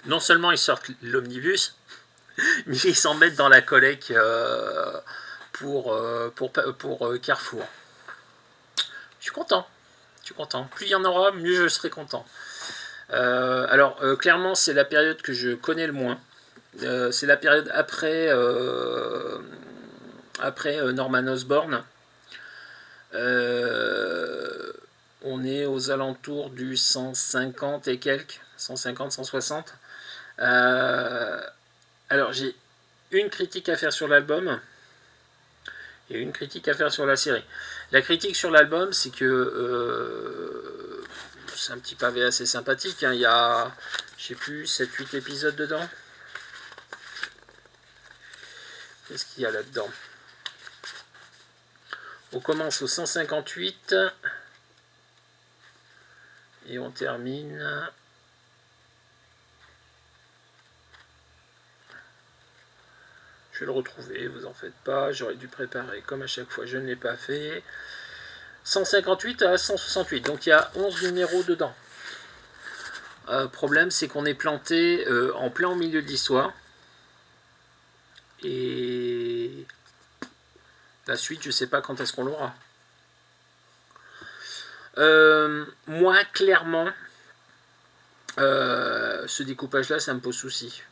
non seulement ils sortent l'omnibus, mais ils s'en mettent dans la collecte pour Carrefour. Je suis content. Je suis content. Plus il y en aura, mieux je serai content. Alors, clairement, c'est la période que je connais le moins. C'est la période après Norman Osborn. On est aux alentours du 150 et quelques, 150, 160. Alors, j'ai une critique à faire sur l'album et une critique à faire sur la série. La critique sur l'album, c'est que c'est un petit pavé assez sympathique. Hein. Il y a, je sais plus, 7-8 épisodes dedans. Qu'est-ce qu'il y a là-dedans? On commence au 158 et on termine. Je vais le retrouver, vous en faites pas. J'aurais dû préparer comme à chaque fois, je ne l'ai pas fait. 158 à 168, donc il y a 11 numéros dedans. Problème, c'est qu'on est planté en plein au milieu de l'histoire. Et la suite, je sais pas quand est-ce qu'on l'aura. Moi, clairement, ce découpage-là, ça me pose souci.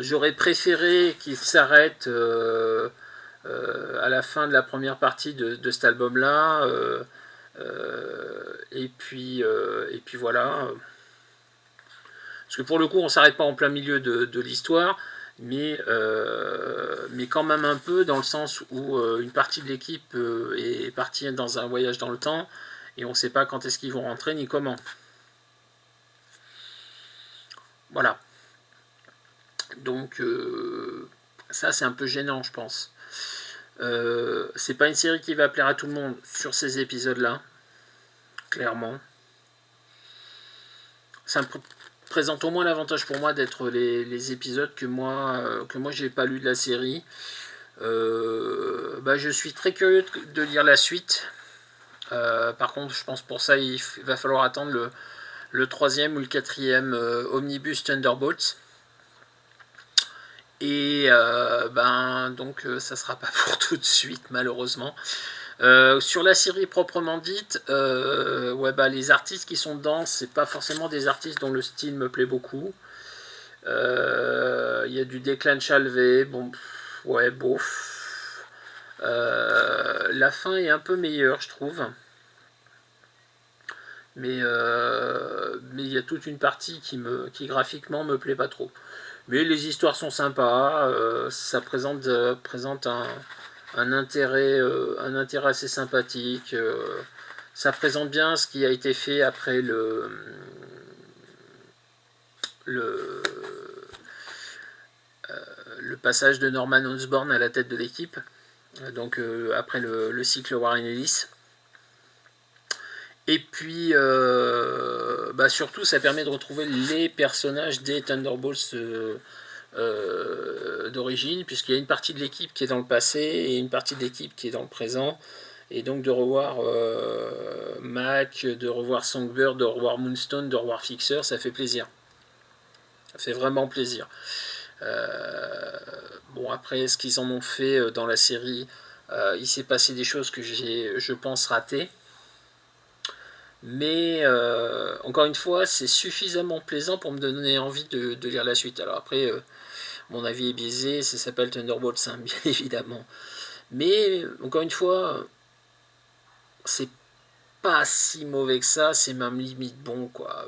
J'aurais préféré qu'il s'arrête à la fin de la première partie de cet album-là. Et puis voilà. Parce que pour le coup, on s'arrête pas en plein milieu de l'histoire, mais quand même un peu dans le sens où une partie de l'équipe est partie dans un voyage dans le temps et on ne sait pas quand est-ce qu'ils vont rentrer ni comment. Voilà. Donc ça c'est un peu gênant, je pense. C'est pas une série qui va plaire à tout le monde sur ces épisodes-là, clairement. Ça me présente au moins l'avantage pour moi d'être les épisodes que moi j'ai pas lu de la série. Je suis très curieux de lire la suite. Par contre, je pense pour ça il va falloir attendre le troisième ou le quatrième Omnibus Thunderbolts. Et donc ça sera pas pour tout de suite malheureusement. Sur la série proprement dite, les artistes qui sont dedans, c'est pas forcément des artistes dont le style me plaît beaucoup. Il y a du Declan Shalvey, bon, ouais, bof. La fin est un peu meilleure, je trouve. Mais il y a toute une partie qui graphiquement me plaît pas trop. Mais les histoires sont sympas, ça présente un intérêt assez sympathique. Ça présente bien ce qui a été fait après le passage de Norman Osborn à la tête de l'équipe. Donc après le cycle Warren Ellis. Et puis surtout ça permet de retrouver les personnages des Thunderbolts d'origine, puisqu'il y a une partie de l'équipe qui est dans le passé et une partie de l'équipe qui est dans le présent. Et donc de revoir Mac, de revoir Songbird, de revoir Moonstone, de revoir Fixer, ça fait plaisir. Ça fait vraiment plaisir. Bon, après, ce qu'ils en ont fait dans la série, il s'est passé des choses que j'ai, je pense, ratées. Mais encore une fois, c'est suffisamment plaisant pour me donner envie de lire la suite. Alors après, mon avis est biaisé, ça s'appelle Thunderbolts, hein, bien évidemment. Mais encore une fois, c'est pas si mauvais que ça, c'est même limite bon, quoi.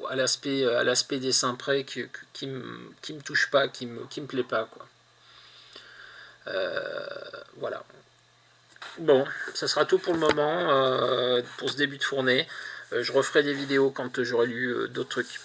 À l'aspect dessin près qui me touche pas, qui me plaît pas, quoi. Voilà. Bon, ça sera tout pour le moment, pour ce début de fournée. Je referai des vidéos quand j'aurai lu d'autres trucs.